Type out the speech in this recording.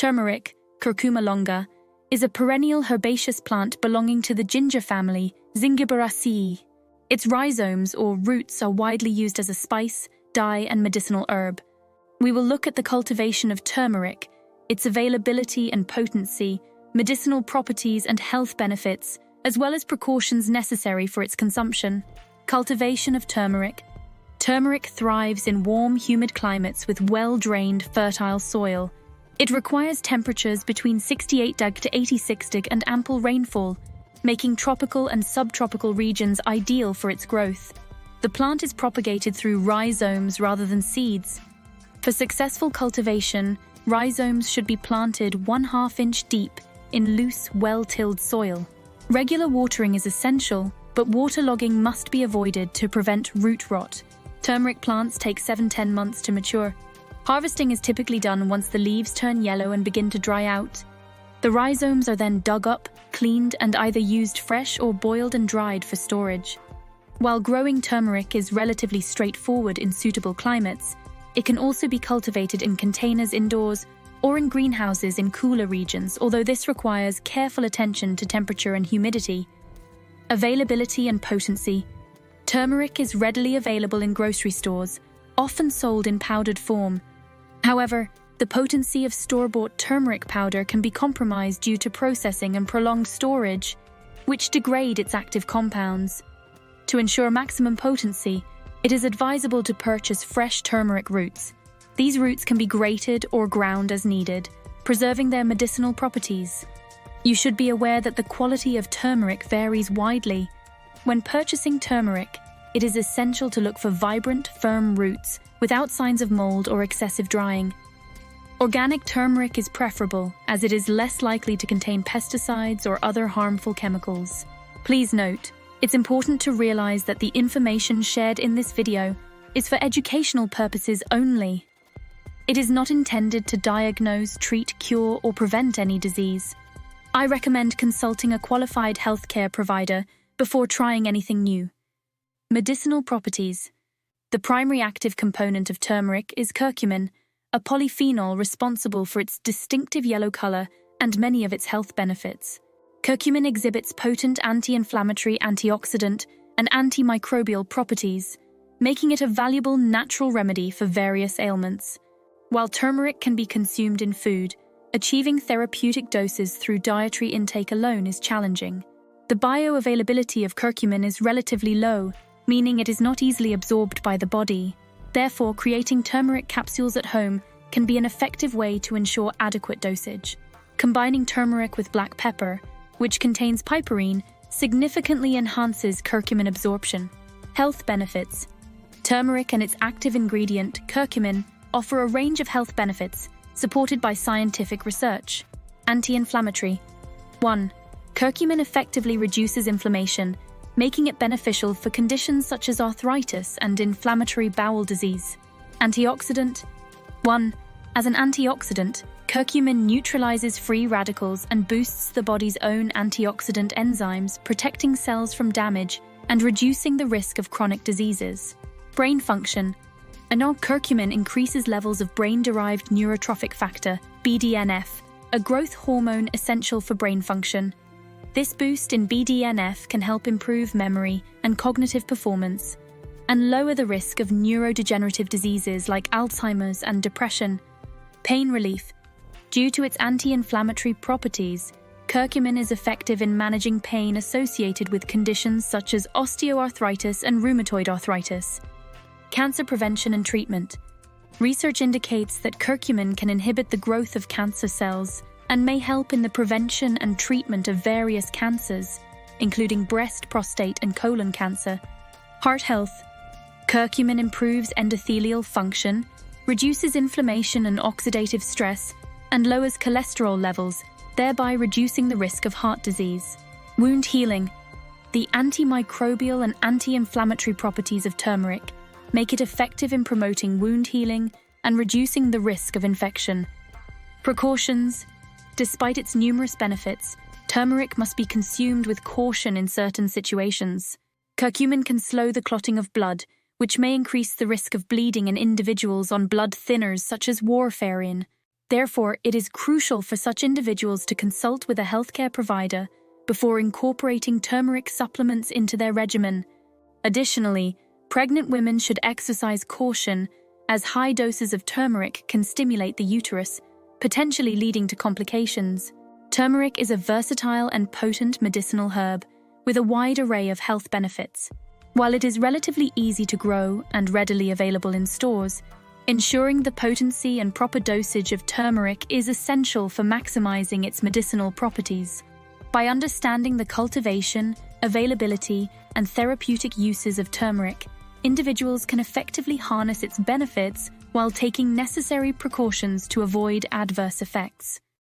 Turmeric, Curcuma longa, is a perennial herbaceous plant belonging to the ginger family, Zingiberaceae. Its rhizomes or roots are widely used as a spice, dye, and medicinal herb. We will look at the cultivation of turmeric, its availability and potency, medicinal properties and health benefits, as well as precautions necessary for its consumption. Cultivation of turmeric. Turmeric thrives in warm, humid climates with well-drained, fertile soil. It requires temperatures between 68° to 86° and ample rainfall, making tropical and subtropical regions ideal for its growth. The plant is propagated through rhizomes rather than seeds. For successful cultivation, rhizomes should be planted 1/2 inch deep in loose, well-tilled soil. Regular watering is essential, but waterlogging must be avoided to prevent root rot. Turmeric plants take 7–10 months to mature. Harvesting is typically done once the leaves turn yellow and begin to dry out. The rhizomes are then dug up, cleaned, and either used fresh or boiled and dried for storage. While growing turmeric is relatively straightforward in suitable climates, it can also be cultivated in containers indoors or in greenhouses in cooler regions, although this requires careful attention to temperature and humidity. Availability and potency. Turmeric is readily available in grocery stores, often sold in powdered form. However, the potency of store-bought turmeric powder can be compromised due to processing and prolonged storage, which degrade its active compounds. To ensure maximum potency, it is advisable to purchase fresh turmeric roots. These roots can be grated or ground as needed, preserving their medicinal properties. You should be aware that the quality of turmeric varies widely. When purchasing turmeric, it is essential to look for vibrant, firm roots without signs of mold or excessive drying. Organic turmeric is preferable, as it is less likely to contain pesticides or other harmful chemicals. Please note, it's important to realize that the information shared in this video is for educational purposes only. It is not intended to diagnose, treat, cure, or prevent any disease. I recommend consulting a qualified healthcare provider before trying anything new. Medicinal properties. The primary active component of turmeric is curcumin, a polyphenol responsible for its distinctive yellow color and many of its health benefits. Curcumin exhibits potent anti-inflammatory, antioxidant, and antimicrobial properties, making it a valuable natural remedy for various ailments. While turmeric can be consumed in food, achieving therapeutic doses through dietary intake alone is challenging. The bioavailability of curcumin is relatively low, meaning it is not easily absorbed by the body. Therefore, creating turmeric capsules at home can be an effective way to ensure adequate dosage. Combining turmeric with black pepper, which contains piperine, significantly enhances curcumin absorption. Health benefits. Turmeric and its active ingredient, curcumin, offer a range of health benefits, supported by scientific research. Anti-inflammatory. 1. Curcumin effectively reduces inflammation, making it beneficial for conditions such as arthritis and inflammatory bowel disease. Antioxidant. 1. As an antioxidant, curcumin neutralizes free radicals and boosts the body's own antioxidant enzymes, protecting cells from damage and reducing the risk of chronic diseases. Brain function. Curcumin increases levels of brain-derived neurotrophic factor, BDNF, a growth hormone essential for brain function. This boost in BDNF can help improve memory and cognitive performance, and lower the risk of neurodegenerative diseases like Alzheimer's and depression. Pain relief. Due to its anti-inflammatory properties, curcumin is effective in managing pain associated with conditions such as osteoarthritis and rheumatoid arthritis. Cancer prevention and treatment. Research indicates that curcumin can inhibit the growth of cancer cells and may help in the prevention and treatment of various cancers, including breast, prostate, and colon cancer. Heart health. Curcumin improves endothelial function, reduces inflammation and oxidative stress, and lowers cholesterol levels, thereby reducing the risk of heart disease. Wound healing. The antimicrobial and anti-inflammatory properties of turmeric make it effective in promoting wound healing and reducing the risk of infection. Precautions. Despite its numerous benefits, turmeric must be consumed with caution in certain situations. Curcumin can slow the clotting of blood, which may increase the risk of bleeding in individuals on blood thinners such as warfarin. Therefore, it is crucial for such individuals to consult with a healthcare provider before incorporating turmeric supplements into their regimen. Additionally, pregnant women should exercise caution, as high doses of turmeric can stimulate the uterus, potentially leading to complications. Turmeric is a versatile and potent medicinal herb with a wide array of health benefits. While it is relatively easy to grow and readily available in stores, ensuring the potency and proper dosage of turmeric is essential for maximizing its medicinal properties. By understanding the cultivation, availability, and therapeutic uses of turmeric, individuals can effectively harness its benefits while taking necessary precautions to avoid adverse effects.